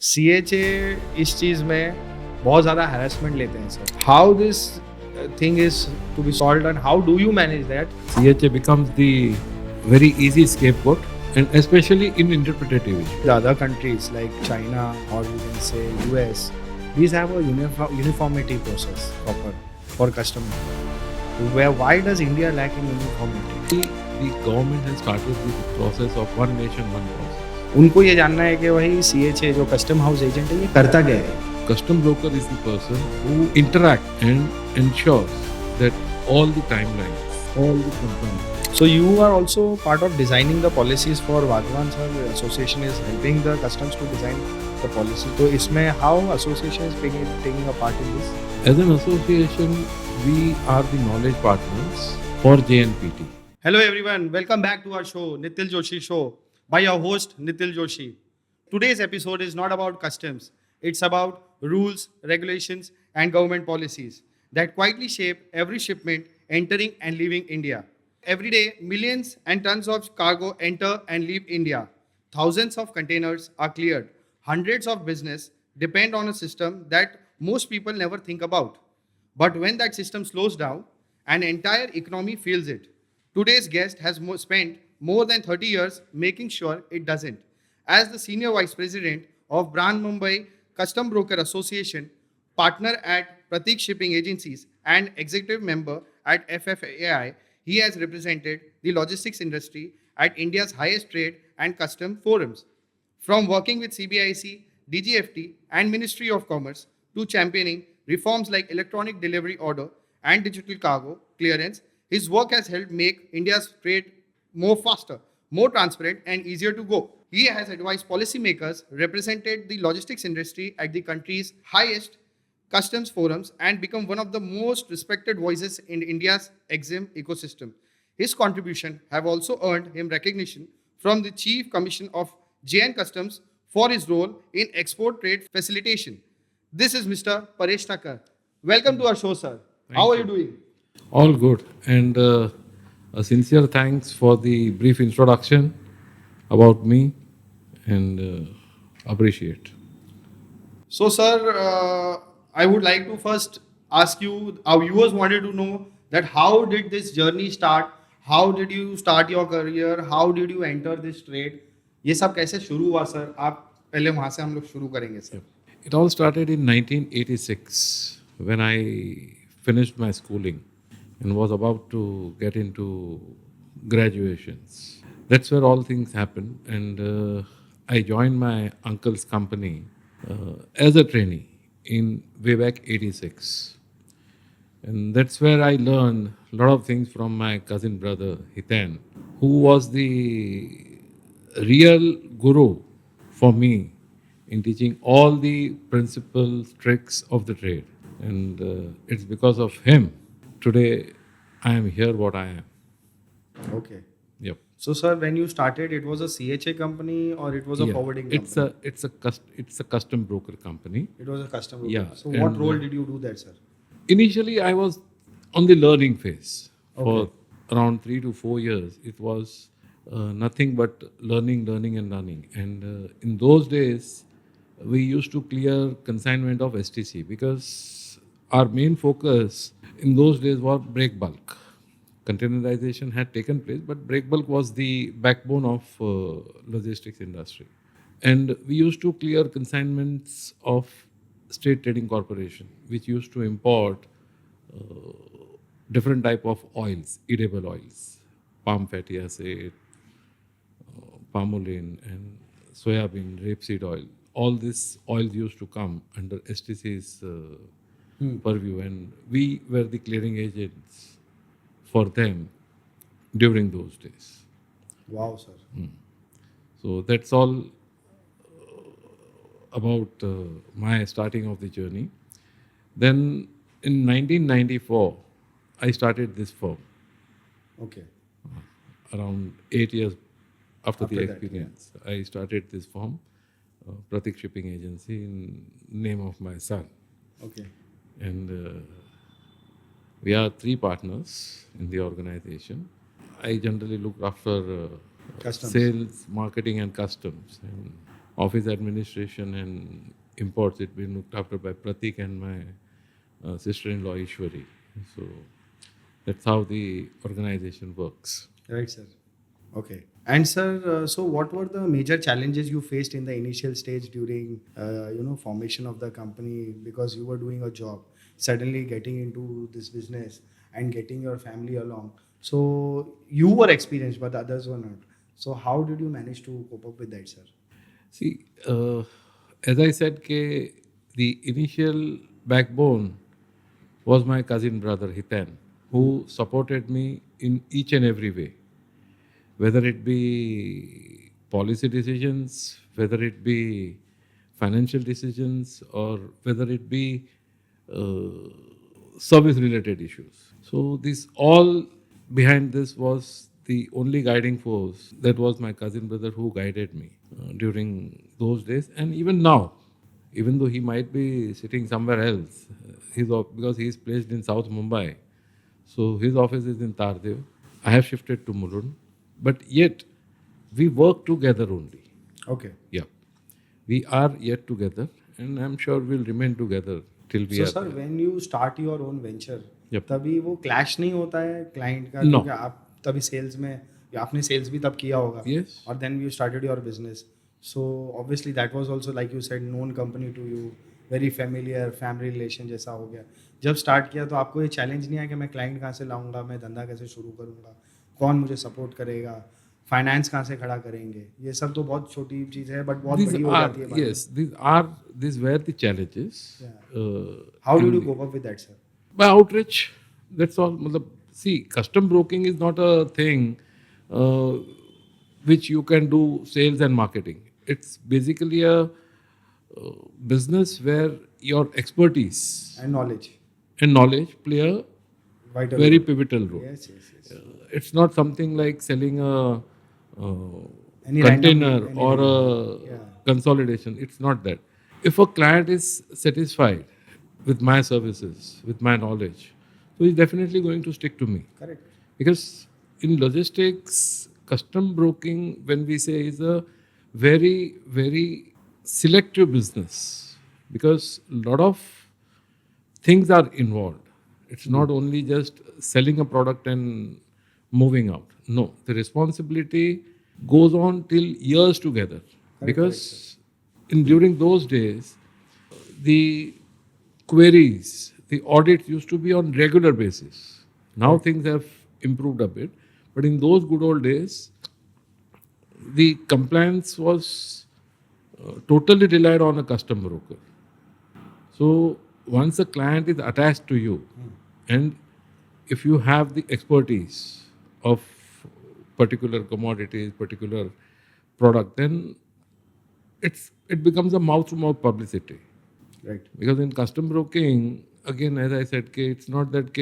CHA इस चीज़ में बहुत ज़्यादा harassment लेते हैं sir. How this thing is to be solved and how do you manage that? CHA becomes the very easy scapegoat, and especially in interpretative issues. The other countries like China or you can say US, these have a uniformity process proper for customer. Why does India lack in uniformity? The government has started the process of one nation, one process. उनको ये जानना है कि वही CHA जो custom house agent है ये करता क्या है. Custom broker is the person who interact and ensures that all the timelines, all the components. So you are also part of designing the policies for Vadhwan sir. Association is helping the customs to design the policy. So इसमें how association is taking a part in this? As an association, we are the knowledge partners for JNPT. Hello everyone, welcome back to our show, Nitil Joshi Show, by your host Nitil Joshi. Today's episode is not about customs. It's about rules, regulations, and government policies that quietly shape every shipment entering and leaving India. Every day, millions and tons of cargo enter and leave India. Thousands of containers are cleared. Hundreds of business depend on a system that most people never think about. But when that system slows down, an entire economy feels it. Today's guest has spent more than 30 years making sure it doesn't. As the Senior Vice President of Brand Mumbai Custom Broker Association, partner at Pratik Shipping Agencies, and executive member at FFAI, he has represented the logistics industry at India's highest trade and custom forums. From working with CBIC, DGFT, and Ministry of Commerce to championing reforms like electronic delivery order and digital cargo clearance, his work has helped make India's trade more faster, more transparent, and easier to go. He has advised policymakers, represented the logistics industry at the country's highest customs forums, and become one of the most respected voices in India's EXIM ecosystem. His contribution have also earned him recognition from the Chief Commission of JN Customs for his role in export trade facilitation. This is Mr. Paresh Thakkar. Welcome to our show, sir. How are you doing? All good. And a sincere thanks for the brief introduction about me, and appreciate. So, sir, I would like to first ask you, our viewers wanted to know that how did this journey start? How did you start your career? How did you enter this trade? ये सब कैसे शुरू हुआ sir? आप पहले वहाँ से हम लोग शुरू करेंगे sir. It all started in 1986 when I finished my schooling and was about to get into graduations. That's where all things happened, and I joined my uncle's company as a trainee in way back 86. And that's where I learned a lot of things from my cousin brother Hitan, who was the real guru for me in teaching all the principles, tricks of the trade. And it's because of him today I am here what I am. Okay. Yep. So, sir, when you started, it was a CHA company or it was a forwarding company? It's a custom broker company. It was a customer. Yeah. So, what role did you do there, sir? Initially, I was on the learning phase for Okay. around 3 to 4 years. It was nothing but learning. And in those days, we used to clear consignment of STC because our main focus in those days was break bulk. Containerization had taken place, but break bulk was the backbone of logistics industry. And we used to clear consignments of State Trading Corporation, which used to import different type of oils, edible oils, palm fatty acid, palmolene, and soybean, rapeseed oil. All these oils used to come under STC's purview, and we were the clearing agents for them during those days. Wow, sir. So that's all about my starting of the journey. Then in 1994, I started this firm. Okay. Around 8 years after the After that, experience, I started this firm, Pratik Shipping Agency, in name of my son. Okay. And we are 3 partners in the organization. I generally look after Customs. sales, marketing, and customs. And office administration and imports. It's been looked after by Pratik and my sister-in-law Ishwari. So that's how the organization works. Right, sir. Okay. And sir, so what were the major challenges you faced in the initial stage during, formation of the company, because you were doing a job, suddenly getting into this business and getting your family along. So you were experienced, but others were not. So how did you manage to cope up with that, sir? See, as I said, the initial backbone was my cousin brother Hitan, who supported me in each and every way, whether it be policy decisions, whether it be financial decisions, or whether it be uh, service related issues. So, this all behind this was the only guiding force. That was my cousin brother who guided me during those days, and even now, even though he might be sitting somewhere else, because he is placed in South Mumbai, so his office is in Tardev. I have shifted to Mulund, but yet we work together only. Okay. Yeah, we are yet together, and I'm sure we'll remain together till we So are sir, there. when you start your own venture, Yep. तभी वो clash नहीं होता है client का, No. क्योंकि आप तभी sales में, या आपने सेल्स भी तब किया होगा, Yes. और then you started your business. So obviously that was also like you said known company to you, very familiar, family relation जैसा हो गया. जब स्टार्ट किया तो आपको ये चैलेंज नहीं आया कि मैं क्लाइंट कहाँ से लाऊंगा, मैं धंधा कैसे शुरू करूँगा, कौन मुझे सपोर्ट करेगा, फाइनेंस कहाँ से खड़ा करेंगे? ये सब तो बहुत छोटी चीज़ है, बट बहुत These बड़ी हो are, जाती है बाद में. yes, these were the challenges. How did in you the- cope up with that, sir? By outreach, that's all. Matlab, see, custom broking is not a thing which you can do sales and marketing. It's basically a business where your expertise And knowledge. and knowledge play a Vital very role. pivotal role. Yes, yes, yes. It's not something like selling a Any container random- or a Yeah. consolidation. It's not that. If a client is satisfied with my services, with my knowledge, so he's definitely going to stick to me. Correct. Because in logistics, custom broking, when we say, is a very, very selective business, because a lot of things are involved. It's not only just selling a product and moving out. No, the responsibility goes on till years together. Because during those days, the queries, the audits used to be on regular basis. Now things have improved a bit, but in those good old days, the compliance was totally relied on a custom broker. So once a client is attached to you, and if you have the expertise of particular commodities, particular product, then it becomes a mouth-to-mouth publicity. Right. Because in custom broking, again, as I said, it's not that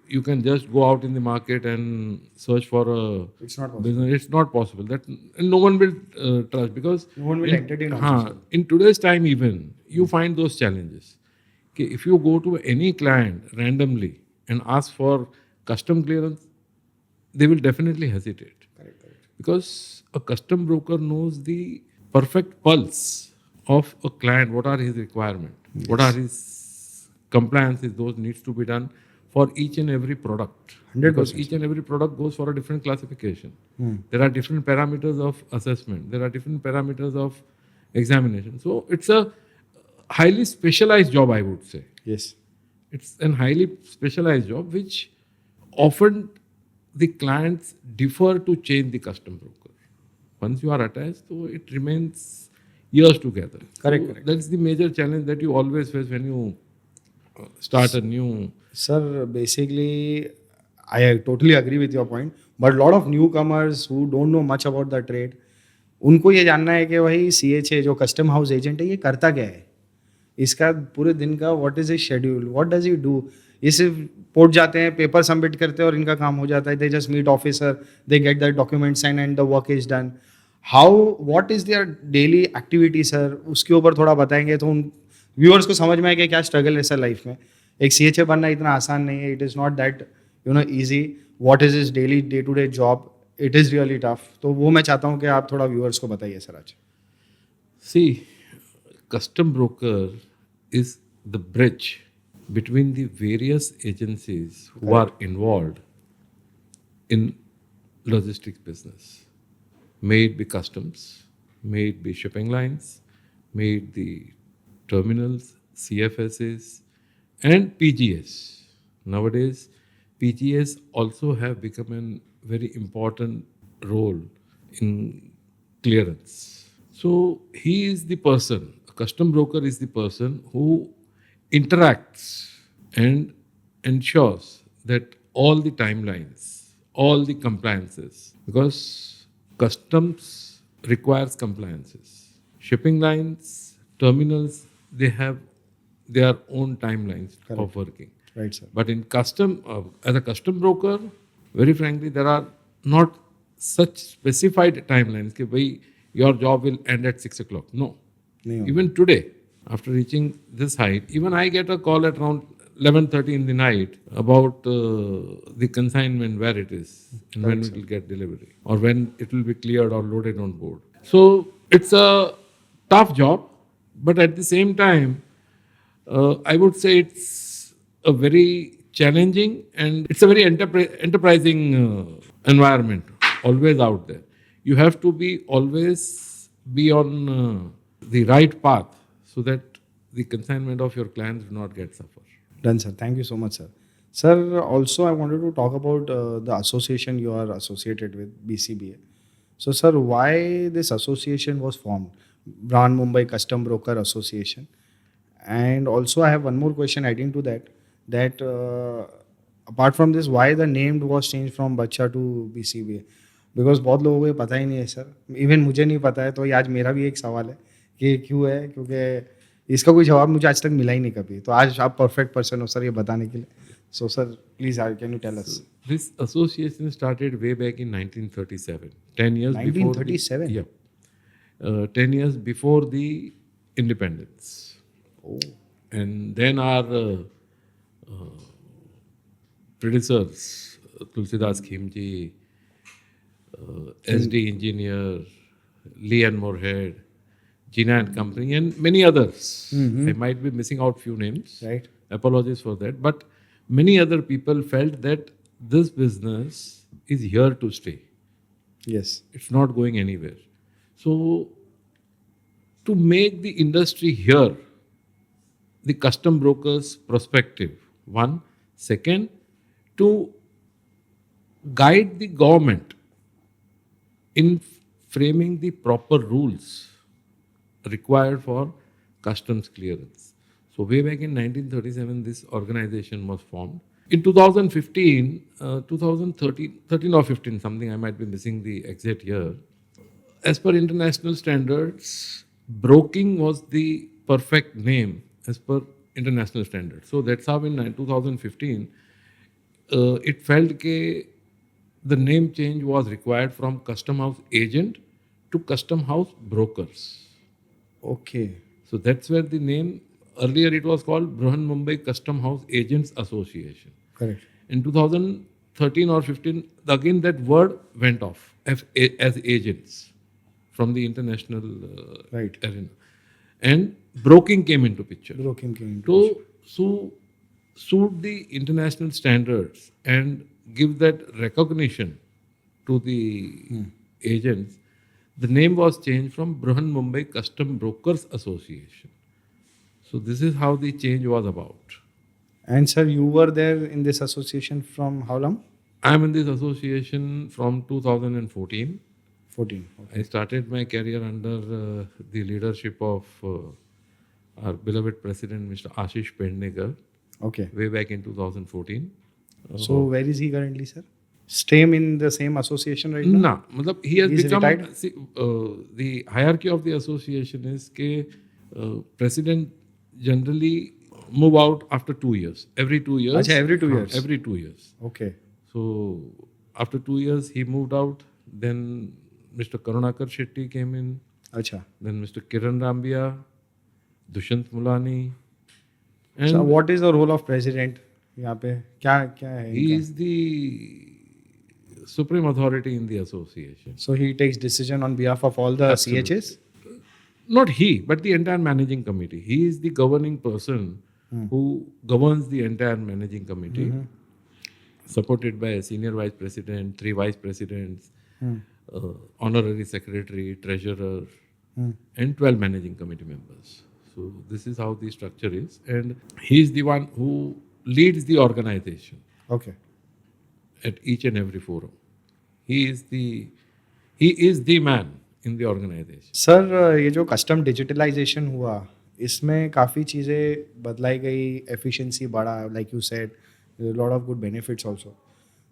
you can just go out in the market and search for a It's not possible. business. It's not possible. That and no one will trust, because No one will entertain also, हाँ, sir. in today's time even you find those challenges. If you go to any client randomly and ask for custom clearance, they will definitely hesitate. Correct, correct. Because a custom broker knows the perfect pulse of a client. What are his requirements? What are his compliances? Those needs to be done for each and every product. 100%. Because each and every product goes for a different classification. There are different parameters of assessment. There are different parameters of examination. So it's a highly specialized job, I would say. Yes. It's a highly specialized job which often the clients defer to change the custom broker. Once you are attached, so it remains years together. Correct, So correct. that's the major challenge that you always face when you start a new. Sir, basically, I totally agree with your point. But a lot of newcomers who don't know much about the trade, उनको ये जानना है कि भाई CHA जो custom house agent है ये करता क्या है, इसका पूरे दिन का what is is schedule, what does he do. ये सिर्फ पोर्ट जाते हैं, पेपर सबमिट करते हैं और इनका काम हो जाता है. They just meet officer, they get the documents and the work is done. How what is their daily activity sir, उसके ऊपर थोड़ा बताएंगे तो उन व्यूअर्स को समझ में आए कि क्या स्ट्रगल है सर लाइफ में. एक CHA बनना इतना आसान नहीं है. It is not that easy. What is is daily day to day job, it is really tough. तो वो मैं चाहता हूँ कि आप थोड़ा व्यूअर्स को बताइए सर आज. See, custom broker is the bridge between the various agencies who are involved in logistics business. May it be customs, may it be shipping lines, may it be terminals, CFSs, and PGS. Nowadays, PGS also have become a very important role in clearance. So he is the person, a custom broker is the person who interacts and ensures that all the timelines, all the compliances, because customs requires compliances. Shipping lines, terminals, they have their own timelines of working. Right, sir. But in custom, as a custom broker, very frankly, there are not such specified timelines. कि भाई, your job will end at 6 o'clock. No. नहीं होगा. Even today, after reaching this height, even I get a call at around 11:30 in the night about the consignment, where it is and when it will get delivery or when it will be cleared or loaded on board. So it's a tough job, but at the same time, I would say it's a very challenging and it's a very enterprising environment, always out there. You have to be always be on the right path so that the consignment of your clients do not get suffer. Done, sir. Thank you so much, sir. Sir, also I wanted to talk about the association you are associated with, BCBA. So, sir, why this association was formed? Brand Mumbai Custom Broker Association. And also I have one more question adding to that. That apart from this, why the name was changed from Bacha to BCBA? Because बहुत लोगों को ये पता ही नहीं है sir. Even मुझे नहीं पता है. तो ये आज मेरा भी एक सवाल है कि क्यों है, क्योंकि इसका कोई जवाब मुझे आज तक मिला ही नहीं कभी. तो आज आप परफेक्ट पर्सन हो सर ये बताने के लिए. So sir please can you tell us. This association started way back in 1937, 10 years 1937? before. Yeah, 10 years before the independence. Oh. And then our predecessors, Tulsidas Khimji, SD Engineer, Lee and Moorhead, Gina and Company, and many others. I might be missing out few names. Right. Apologies for that. But many other people felt that this business is here to stay. Yes. It's not going anywhere. So, to make the industry here, the custom brokers' perspective, one. Second, to guide the government in framing the proper rules required for customs clearance. So way back in 1937, this organization was formed. In 2015, 13 or 15, something, I might be missing the exact year. As per international standards, broking was the perfect name as per international standards. So that's how in 2015, it felt that the name change was required from custom house agent to custom house brokers. Okay. So that's where the name, earlier it was called Bruhan Mumbai Custom House Agents Association. Correct. In 2013 or 15, again that word went off as agents from the international Right. arena. And broking came into picture. Broking came into So suit the international standards and give that recognition to the agents, the name was changed from Bruhan Mumbai Custom Brokers Association. So this is how the change was about. And sir, you were there in this association from how long? I am in this association from 2014. 14. Okay. I started my career under the leadership of our beloved president, Mr. Ashish Pendekar, Okay. way back in 2014. So where is he currently, sir? Same in the same association right now? No, matlab he has He's become. retired? See, the hierarchy of the association is that president generally move out after 2 years. Every 2 years. Achha, every 2 years. Every 2 years. Okay. So after 2 years he moved out. Then Mr. Karunakar Shetty came in. Acha. Then Mr. Kiran Rambia, Dushant Mulani. And So what is the role of president? यहाँ पे क्या क्या है he इनका? is the supreme authority in the association. So he takes decision on behalf of all the Absolutely. CHs? not he, but the entire managing committee. He is the governing person who governs the entire managing committee, supported by a senior vice president, 3 vice presidents, honorary secretary, treasurer, and 12 managing committee members. So this is how the structure is, and he is the one who leads the organization Okay. at each and every forum. He is the man in the organization. Sir ये जो custom digitalisation हुआ इसमें काफ़ी चीज़ें बदलाई गई, efficiency बढ़ा, like you said lot of good benefits also.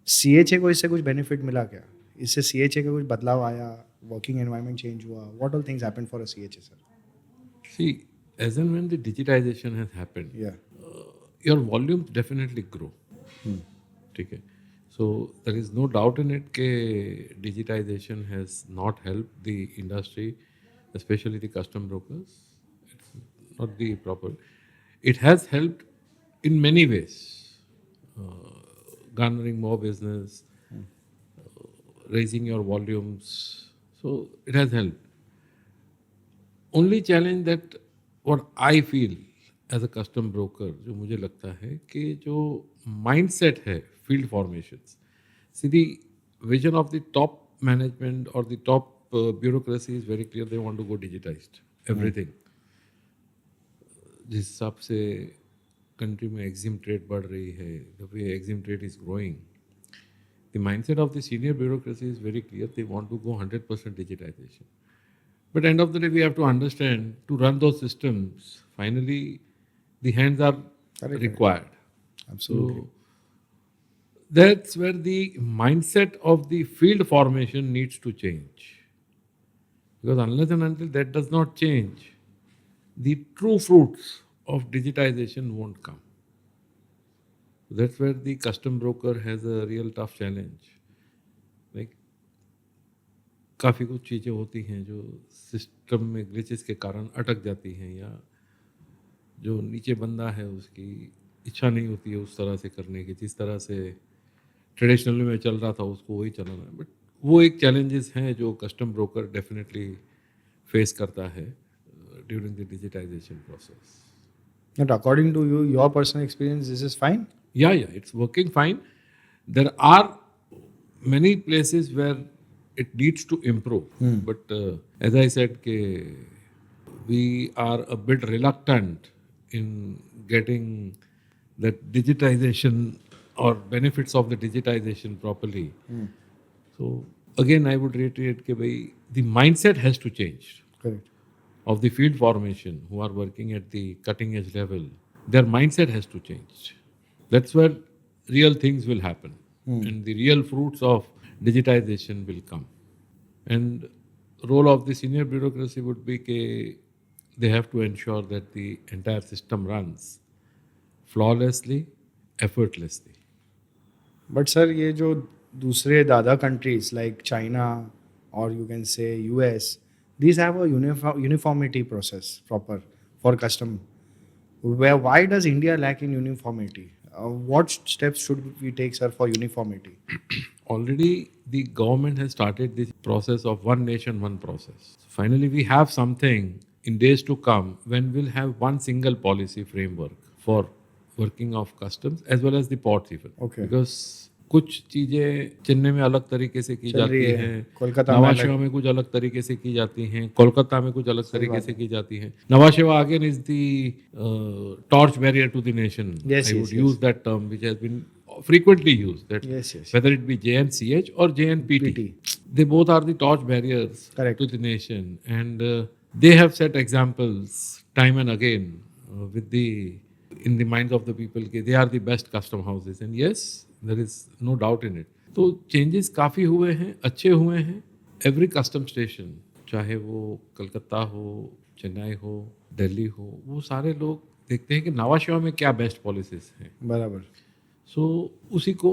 CHA को इससे कुछ बेनिफिट मिला क्या? इससे सीएचए का कुछ बदलाव आया, वर्किंग एनवायरनमेंट चेंज हुआ, what all things happened for a CHA sir? See, as and when the digitization has happened, या your volumes definitely grow. ठीक है. So there is no doubt in it that digitization has not helped the industry, especially the custom brokers. It's not the proper. It has helped in many ways, garnering more business, raising your volumes. So it has helped. Only challenge that what I feel as a custom broker, जो मुझे लगता है कि जो mindset है field formations. See, the vision of the top management or the top bureaucracy is very clear. They want to go digitized everything. जिस हिसाब से country में exim rate बढ़ रही है, the way exim rate is growing, the mindset of the senior bureaucracy is very clear. They want to go 100% digitization. But end of the day, we have to understand to run those systems. Finally, the hands are required. Absolutely. So that's where the mindset of the field formation needs to change. Because unless and until that does not change, the true fruits of digitization won't come. That's where the custom broker has a real tough challenge. Like, काफ़ी कुछ चीज़ें होती हैं जो system में glitches के कारण अटक जाती हैं, या जो नीचे बंदा है उसकी इच्छा नहीं होती है उस तरह से करने की जिस तरह से ट्रेडिशनली में चल रहा था उसको वही चलाना है. बट वो एक चैलेंजेस हैं जो कस्टम ब्रोकर डेफिनेटली फेस करता है during the digitisation process. But according to you, your personal experience, this is fine? Yeah, it's working fine. There are many places where it needs to improve. But as I said, we are a bit reluctant in getting that digitization or benefits of the digitization properly. So again, I would reiterate that the mindset has to change. Correct. Of the field formation who are working at the cutting edge level, their mindset has to change. That's where real things will happen and the real fruits of digitization will come. And role of the senior bureaucracy would be that they have to ensure that the entire system runs flawlessly, effortlessly. But sir, ये जो दूसरे other countries like China or you can say US, these have a uniformity process proper for custom. Why does India lack in uniformity? What steps should we take, sir, for uniformity? Already the government has started this process of one nation, one process. Finally, we have something in days to come when we'll have one single policy framework for working of customs as well as the ports even. Okay. Because कुछ चीज़ें चेन्नई में अलग तरीके से की जाती हैं, कोलकाता नवा शेवा में कुछ अलग तरीके से की जाती हैं, कोलकाता में कुछ अलग तरीके से की जाती हैं. नवा शेवा again is the torch barrier to the nation. Yes, I yes, would yes. use that term which has been frequently used. That Yes. whether it be JNCH or JNPT, PT. they both are the torch barriers Correct. to the nation, and they have set examples time and again in the minds of the people. They are the best custom houses, and yes, there is no doubt in it. तो changes काफ़ी हुए हैं, अच्छे हुए हैं. Every custom station, चाहे वो कलकत्ता हो, चेन्नई हो, दिल्ली हो, वो सारे लोग देखते हैं कि नवा शेवा में क्या बेस्ट पॉलिसीज हैं. बराबर. सो उसी को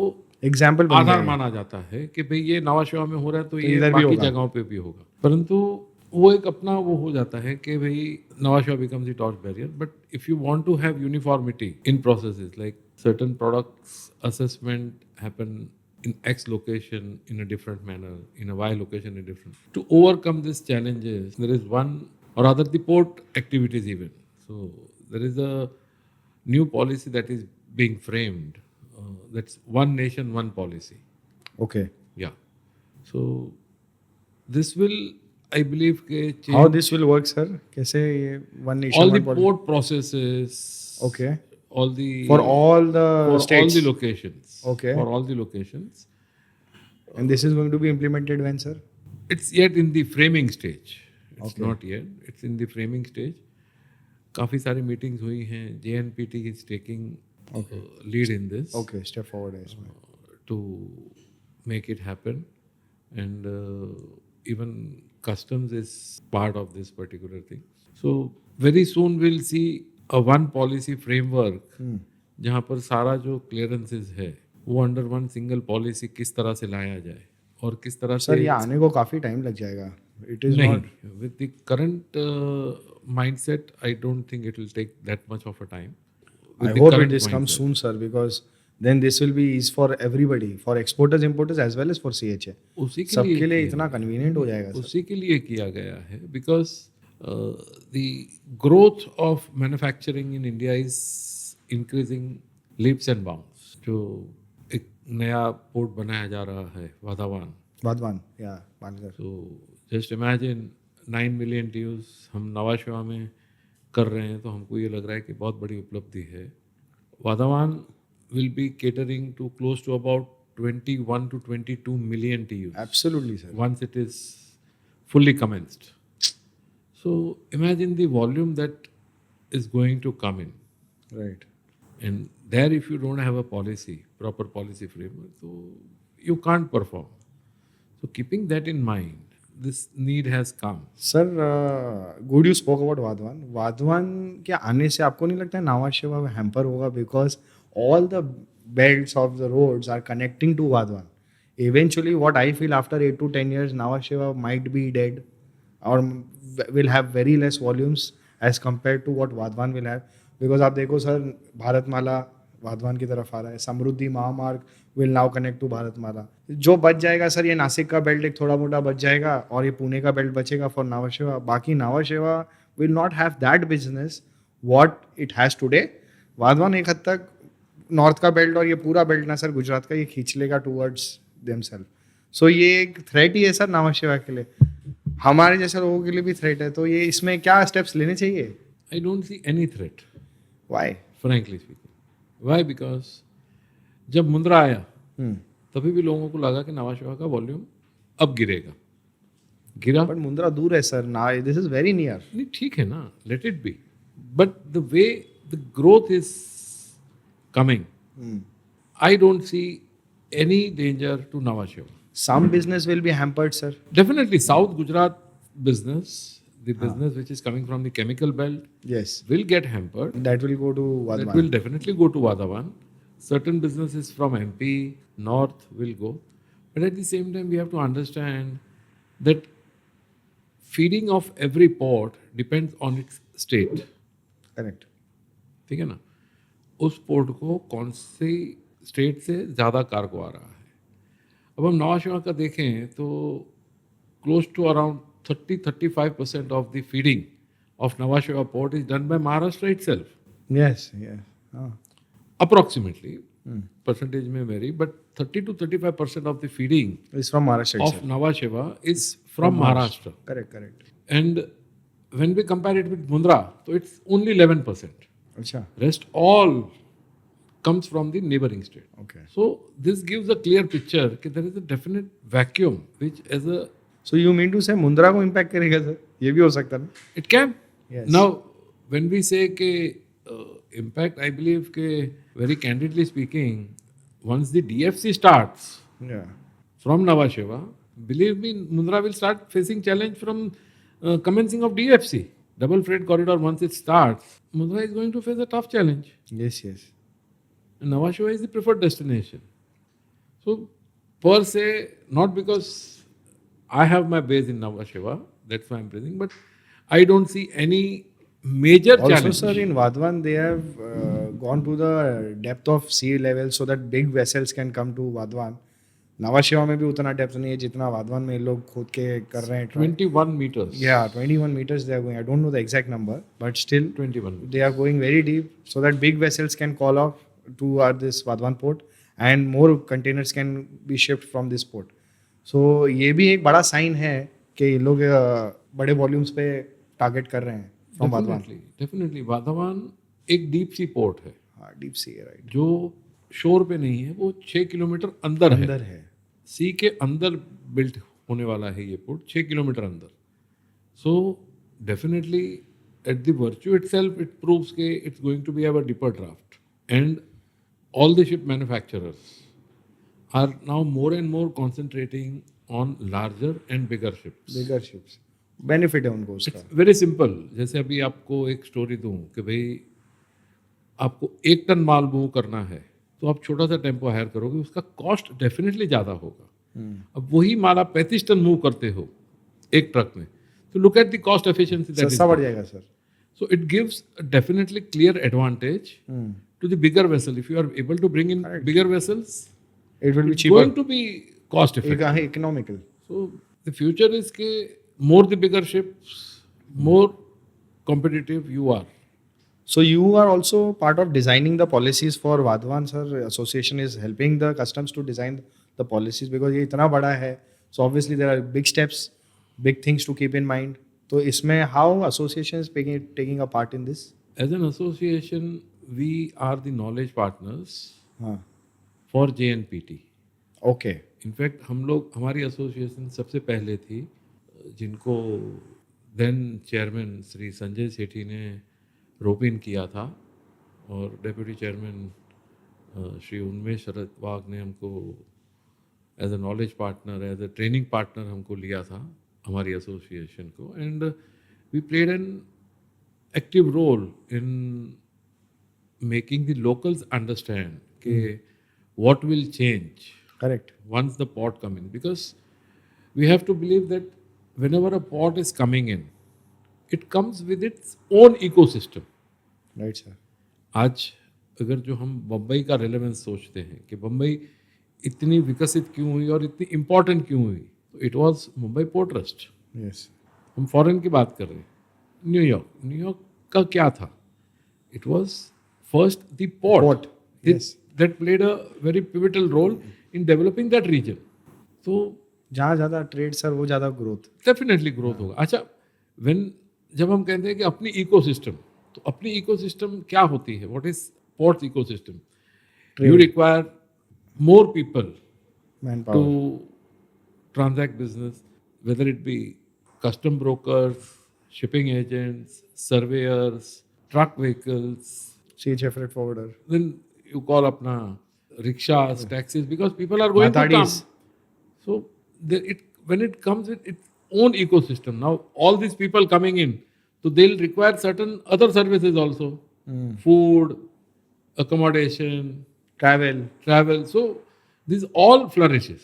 एग्जाम्पल आधार माना जाता है कि भाई ये नवा शेवा में हो रहा है तो ये इधर भी बाकी होगा. जगहों पे भी होगा. परंतु वो एक अपना वो हो जाता है कि भाई नवा शेवा becomes the torch barrier. But if you want to have uniformity in processes, like certain products assessment happen in X location in a different manner, in a Y location in different. To overcome these challenges, there is one or rather the port activities even. So there is a new policy that is being framed. That's one nation, one policy. Okay. Yeah. So this will, I believe, change How this will work, sir? कैसे ये one nation all the one policy? port processes. Okay. All the For all the for states. all the locations. Okay. For all the locations. And this is going to be implemented when, sir? It's yet in the framing stage. It's Okay. not yet. It's in the framing stage. काफ़ी सारी meetings हुई हैं. JNPT is taking lead in this Okay, step forward है इसमें. to make it happen, and even customs is part of this particular thing. So very soon we'll see a one policy framework जहाँ पर सारा जो clearances है वो under one single policy किस तरह से लाया जाए और किस तरह सर से ये आने को काफी टाइम लग जाएगा. It is नहीं not. with the current mindset I don't think it will take that much of a time. With I the hope current this comes mindset. soon, sir, because then this will be easy for everybody, for exporters, importers as well as for CHA. उसी के सबके लिए किया इतना convenient हो जाएगा sir. उसी के लिए किया गया है because the growth of manufacturing in India is increasing leaps and bounds. जो एक नया पोर्ट बनाया जा रहा है वाधावान. वाधवान या Palghar. So just imagine 9 million TEUs हम नवा शेवा में कर रहे हैं तो हमको ये लग रहा है कि बहुत बड़ी उपलब्धि है. वाधावान will be catering to close to about 21 to 22 million TEUs Absolutely, sir. once it is fully commenced. So imagine the volume that is going to come in. Right. And there if you don't have a policy, proper policy framework, so you can't perform. So keeping that in mind, this need has come. Sir good you spoke about Vadhavan. Vadhavan के आने से आपको नहीं लगता है नावा शेवा hamper होगा? Because all the belts of the roads are connecting to Vadhwan. Eventually, what I feel after 8 to 10 years, Nhava Sheva might be dead or will have very less volumes as compared to what Vadhwan will have. Because आप देखो sir, Bharatmala Wadhawan की तरफ आ रहा है. Samruddhi Mahamarg will now connect to Bharatmala. जो बच जाएगा sir, ये नासिक का बेल्ट एक थोड़ा मोटा बच जाएगा और ये पुणे का बेल्ट बचेगा फॉर नावा शेवा. बाकी Nhava Sheva will not have that business what it has today. Vadhavan एक हद तक नॉर्थ का बेल्ट और ये पूरा बेल्ट ना सर गुजरात का ये खींच लेगा टूवर्ड्स देमसेल्फ. सो ये एक थ्रेट ही है सर नावा शेवा के लिए. हमारे जैसे लोगों के लिए भी थ्रेट है. तो ये इसमें क्या स्टेप्स लेने चाहिए? I don't see any threat, why? frankly speaking. Why? Because जब मुंद्रा आया तभी भी लोगों को लगा कि नवा शेवा का वॉल्यूम अब गिरेगा. गिरा. बट मुंद्रा दूर है सर. ना दिस इज वेरी नियर. नहीं ठीक है ना, let it be. But the way the growth is coming, I don't see any danger to Nhava Sheva. Some business will be hampered, sir. Definitely, South Gujarat business, the business which is coming from the chemical belt, Yes. will get hampered. That will go to That Vadhwan. will definitely go to Vadhavan. Certain businesses from MP, North will go. But at the same time, we have to understand that feeding of every port depends on its state. Correct. ठीक है ना? उस port को कौन सी state से ज़्यादा cargo आ रहा है. अब हम नवा शेवा का देखें तो close to around 30-35% of the feeding of Nhava Sheva port is done by Maharashtra itself. Yes. Yes. Ah. Approximately percentage में vary, but 30 to 35% of the feeding It's from Maharashtra of itself. Nhava Sheva is from Maharashtra. Correct. Correct. And when we compare it with Mundra तो it's only 11%. अच्छा. Rest all comes from the neighboring state. Okay. So this gives a clear picture that there is a definite vacuum which as a So you mean to say Mundra को impact करेगा sir? ये भी हो सकता है ना? it can. Yes. Now when we say कि impact, I believe कि very candidly speaking, once the DFC starts Yeah. from Nhava Sheva, believe me, Mundra will start facing challenge from commencing of DFC. Double freight corridor, once it starts, Mundra is going to face a tough challenge. Yes. Yes. And Nhava Sheva is the preferred destination. So, per se, not because I have my base in Nhava Sheva, that's why I'm praising, but I don't see any major Also, challenge. sir, in Vadhwan, they have gone to the depth of sea level so that big vessels can come to Vadhwan. नवा शिवा में भी उतना depth नहीं है जितना वाधवान में लोग खोद के कर रहे हैं. 21 meters. Yeah, 21 meters they are going. I don't know the exact number, but still 21 meters. they are going very deep so that big vessels can call off to this Vadhwan port and more containers can be shipped from this port. So ये भी एक बड़ा sign है कि ये लोग बड़े volumes पे टारगेट कर रहे हैं फ्रॉम वाधवान. डेफिनेटली वाधवान एक डीप सी पोर्ट है. हाँ, डीप सी है, राइट. जो शोर पे नहीं है, वो 6 किलोमीटर अंदर है. सी के अंदर बिल्ट होने वाला है ये पोर्ट, 6 किलोमीटर अंदर. So definitely at the virtue itself it proves के it's going to be have a deeper draft. And all the ship manufacturers are now more and more concentrating on larger and bigger ships. Bigger ships. Benefit है उनको उसका. It's very simple. जैसे अभी आपको एक story दूं कि भाई आपको 1 टन माल मूव करना है तो आप छोटा सा टेम्पो हायर करोगे, उसका कॉस्ट डेफिनेटली ज़्यादा होगा. अब वही माल आप 35 टन मूव करते हो एक ट्रक में, तो look at the cost efficiency. सस्ता बढ़ जाएगा sir. So it gives a definitely clear advantage to the bigger vessel. If you are able to bring in bigger vessels, It will be it's cheaper. going to be cost effective. Economical. So the future is ke more the bigger ships, more competitive you are. So you are also part of designing the policies for Vadhwan, sir. Association is helping the customs to design the policies because ये इतना बड़ा है. So obviously there are big steps, big things to keep in mind. तो इसमें how association is taking a part in this? As an association, we are the knowledge partners हाँ. for JNPT. Okay. In fact हम लोग, हमारी association सबसे पहले थी जिनको देन चेयरमैन श्री संजय सेठी ने रोप इन किया था, और डेप्यूटी चेयरमैन श्री उन्मेष शरद वाघ ने हमको as a knowledge partner, as a training partner हमको लिया था हमारी एसोसिएशन को. And we played an active role in making the locals understand के what will change. Correct. Once the port come in, because we have to believe that whenever a port is coming in, it comes with its own ecosystem. Right, sir. आज अगर जो हम बम्बई का relevance सोचते हैं कि बम्बई इतनी विकसित क्यों हुई और इतनी इम्पोर्टेंट क्यों हुई, तो it was Mumbai port trust. Yes. हम फॉरेन की बात कर रहे हैं. न्यूयॉर्क का क्या था? It was first the port. Yes. That played a very pivotal role in developing that region. So जहाँ ज़्यादा ट्रेड सर वो ज़्यादा ग्रोथ. डेफिनेटली ग्रोथ होगा. अच्छा, जब हम कहते हैं कि अपनी इकोसिस्टम, तो अपनी इकोसिस्टम क्या होती है? What is port ecosystem? You require more people to transact business, whether it be custom brokers, shipping agents, surveyors, truck vehicles, CHF freight forwarder. then you call apna rickshaws, taxis, because people are going to come. So when it comes with its own ecosystem, now all these people coming in, so they'll require certain other services also, food, accommodation, travel. So this all flourishes.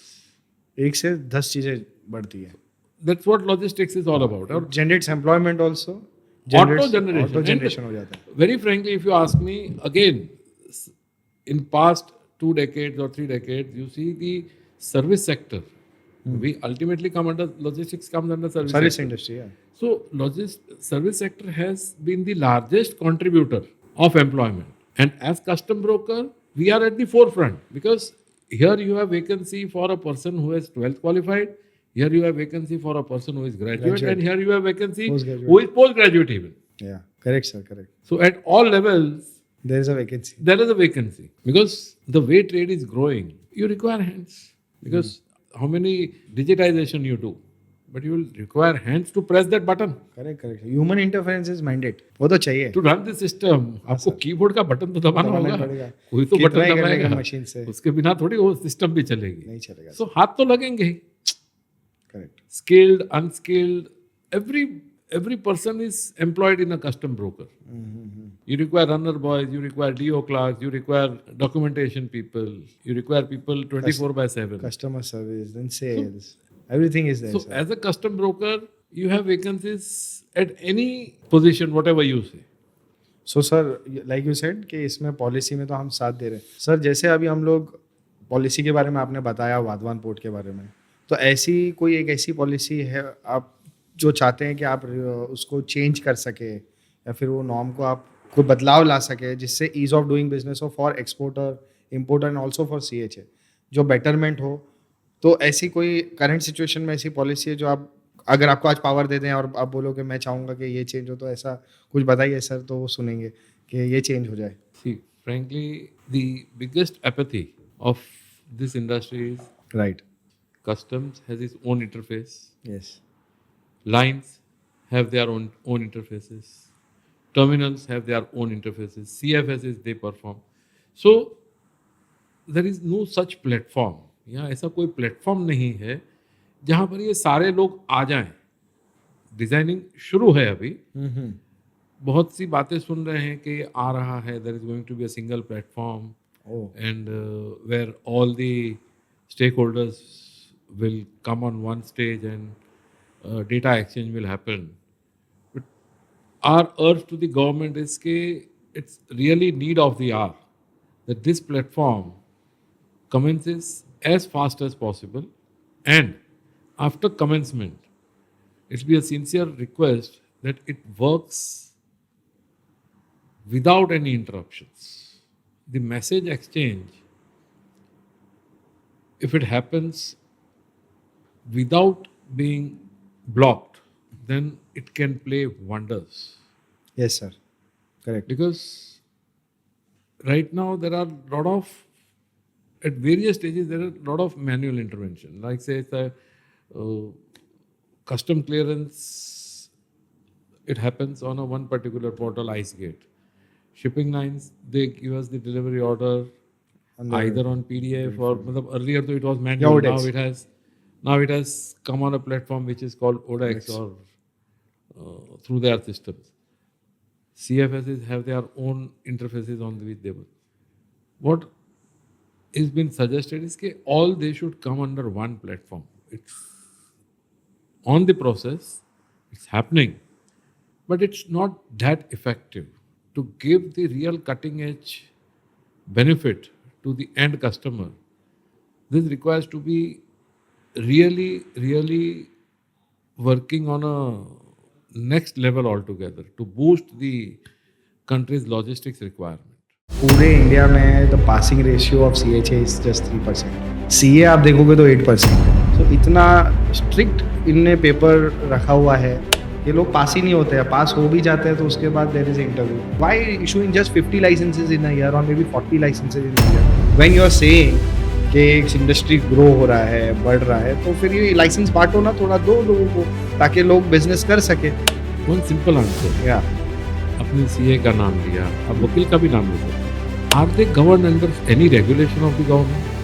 एक से 10 चीजें बढ़ती है. That's what logistics is all about. It generates employment also. Auto generation हो जाता है. Very frankly, if you ask me, again, in past 2 decades or 3 decades, you see the service sector. We ultimately come under logistics, comes under service industry. Yeah. So service sector has been the largest contributor of employment, and as custom broker, we are at the forefront, because here you have vacancy for a person who is 12th qualified. Here you have vacancy for a person who is graduate. And here you have vacancy who is postgraduate even. Yeah, correct, sir, correct. So at all levels, there is a vacancy. There is a vacancy, because the way trade is growing, you require hands. Because how many digitization you do, but you will require hands to press that button. Correct. Human interference is mandate. वो तो चाहिए. To run the system, आपको keyboard का button तो दबाना होगा. कोई तो बटन दबाएगा मशीन से. उसके बिना थोड़ी वो सिस्टम भी चलेगी. नहीं चलेगा. So हाथ तो लगेंगे. Correct. Skilled, unskilled, every person is employed in a custom broker. You require runner boys, you require DO clerks, you require documentation people, you require people 24/7. Customer service, then sales, everything is there. So sir. as a custom broker, you have vacancies at any position, whatever you say. So sir, like you said कि इसमें policy में तो हम साथ दे रहे हैं. Sir जैसे अभी हम लोग पॉलिसी के बारे में आपने बताया वाधवान पोर्ट के बारे में, तो ऐसी कोई एक ऐसी पॉलिसी है आप जो चाहते हैं कि आप उसको चेंज कर सके या फिर वो नॉर्म को आप कोई बदलाव ला सके जिससे ईज ऑफ डूइंग बिजनेस हो for exporter, importer and also for CHA, जो बेटरमेंट हो? तो ऐसी कोई करंट सिचुएशन में ऐसी पॉलिसी है जो आप, अगर आपको आज पावर दे दें और आप बोलो कि मैं चाहूँगा कि ये चेंज हो, तो ऐसा कुछ बताइए सर, तो वो सुनेंगे कि ये चेंज हो जाए. See, frankly, the biggest apathy of this industry is right. customs has its own interface, yes. lines have their own interfaces, terminals have their own interfaces, CFSs they perform. So there is no such platform. यहाँ ऐसा कोई platform नहीं है जहाँ पर ये सारे लोग आ जाएं. डिजाइनिंग शुरू है अभी, बहुत सी बातें सुन रहे हैं कि आ रहा है, there is going to be a single platform and where all the stakeholders will come on one stage and data exchange will happen. But our urge to the government is that it's really need of the hour that this platform commences as fast as possible, and after commencement, it will be a sincere request that it works without any interruptions. The message exchange, if it happens without being blocked, then it can play wonders. Yes, sir. Correct. Because right now there are a lot of, at various stages, there are a lot of manual intervention. Like say the custom clearance, it happens on a one particular portal, ICE Gate. Shipping lines, they give us the delivery order either on PDF or earlier though it was manual. Now it has come on a platform which is called ODEX or through their systems. CFSs have their own interfaces on which they work. What is been suggested is that all they should come under one platform. It's on the process, it's happening, but it's not that effective to give the real cutting edge benefit to the end customer. This requires to be really working on a next level altogether to boost the country's logistics requirement. पूरे India में the passing ratio of CHA is just 3%. CA आप देखोगे तो 8%. तो इतना strict इनने paper रखा हुआ है ये लोग पास ही नहीं होते हैं. पास हो भी जाते हैं तो उसके बाद there is interview. Why issuing just 50 licences in a year और may be 40 licences in a year when you are saying कि एक इंडस्ट्री ग्रो हो रहा है, बढ़ रहा है, तो फिर ये लाइसेंस बांटो ना, थोड़ा दो लोगों को ताकि लोग बिजनेस कर सके. One simple answer. या अपने CA का नाम लिया, अब वकील का भी नाम ले सकते. Are they govern under any regulation of the government?